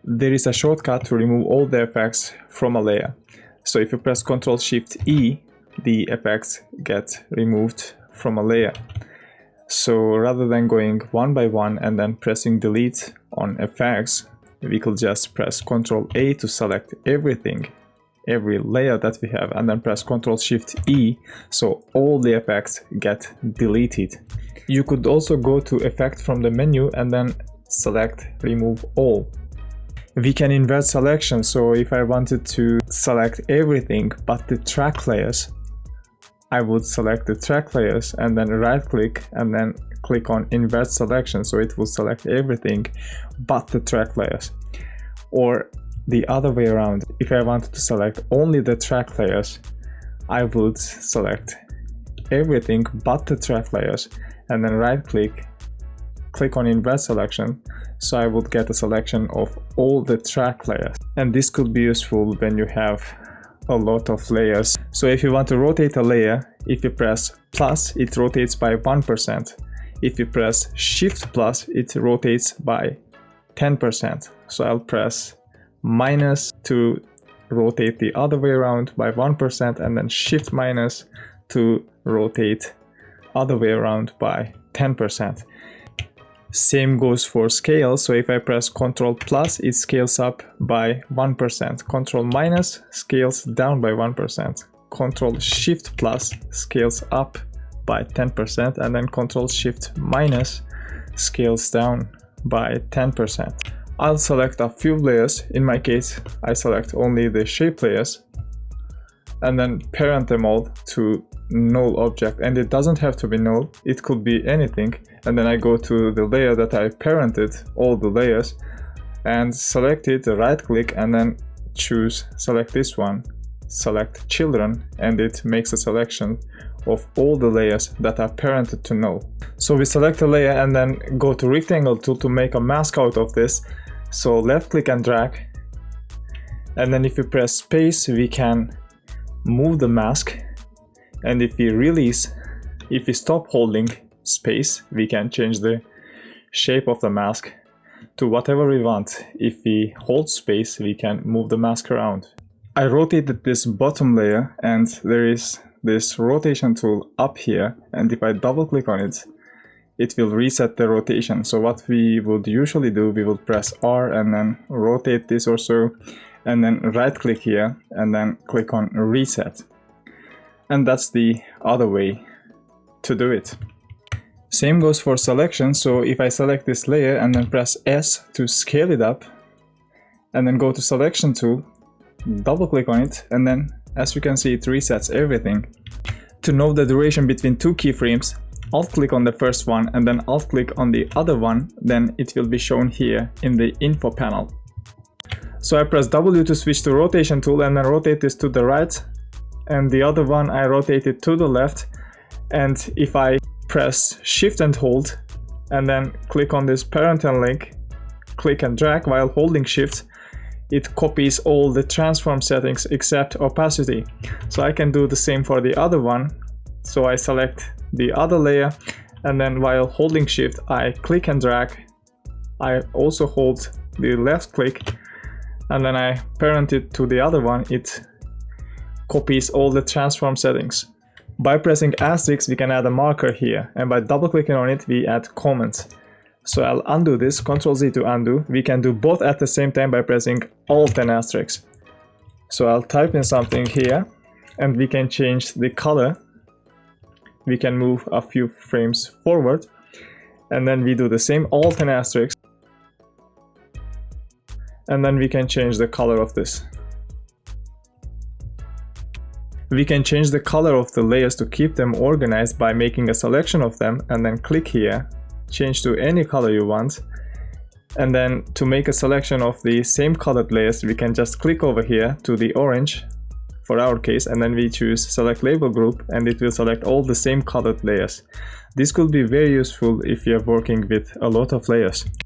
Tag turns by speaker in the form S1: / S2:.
S1: there is a shortcut to remove all the effects from a layer. So if you press Ctrl-Shift-E, the effects get removed from a layer. So rather than going one by one and then pressing delete on effects, we could just press Ctrl-A to select everything, every layer that we have, and then press Ctrl-Shift-E, so all the effects get deleted. You could also go to Effect from the menu and then select Remove All. We can invert selection, so if I wanted to select everything but the track layers, I would select the track layers and then right click and then click on Invert Selection, so it will select everything but the track layers. Or the other way around, if I wanted to select only the track layers, I would select everything but the track layers and then right click on Invert Selection, so I would get a selection of all the track layers. And this could be useful when you have a lot of layers. So if you want to rotate a layer, if you press plus, it rotates by 1%. If you press Shift plus, it rotates by 10%. So I'll press minus to rotate the other way around by 1% and then Shift minus to rotate other way around by 10%. Same goes for scale, so if I press Ctrl plus, it scales up by 1%, Ctrl minus scales down by 1%, Ctrl Shift plus scales up by 10%, and then Ctrl Shift minus scales down by 10%. I'll select a few layers. In my case, I select only the shape layers and then parent them all to null object, and it doesn't have to be null, it could be anything. And then I go to the layer that I parented all the layers and select it, right click and then choose, select this one, select children, and it makes a selection of all the layers that are parented to null. So we select a layer and then go to rectangle tool to make a mask out of this. So left click and drag, and then if you press space we can move the mask, and if we release, if we stop holding space, we can change the shape of the mask to whatever we want. If we hold space, we can move the mask around. I rotated this bottom layer and there is this rotation tool up here, and if I double click on it, it will reset the rotation. So what we would usually do, we will press R and then rotate this or so, and then right click here and then click on reset. And that's the other way to do it. Same goes for selection, so if I select this layer and then press S to scale it up, and then go to selection tool, double click on it, and then as you can see it resets everything. To know the duration between two keyframes, alt click on the first one and then alt click on the other one, then it will be shown here in the info panel. So I press W to switch to rotation tool and then rotate this to the right, and the other one I rotate it to the left. And if I press shift and hold and then click on this parent and link, click and drag while holding shift, it copies all the transform settings except opacity. So I can do the same for the other one. So I select the other layer and then while holding shift I click and drag. I also hold the left click and then I parent it to the other one. It copies all the transform settings. By pressing asterisk we can add a marker here, and by double clicking on it we add comments. So I'll undo this, Ctrl Z to undo. We can do both at the same time by pressing Alt and asterisk. So I'll type in something here and we can change the color. We can move a few frames forward and then we do the same, Alt and asterisk, and then we can change the color of this. We can change the color of the layers to keep them organized by making a selection of them and then click here, change to any color you want. And then to make a selection of the same colored layers, we can just click over here to the orange for our case, and then we choose select label group and it will select all the same colored layers. This could be very useful if you're working with a lot of layers.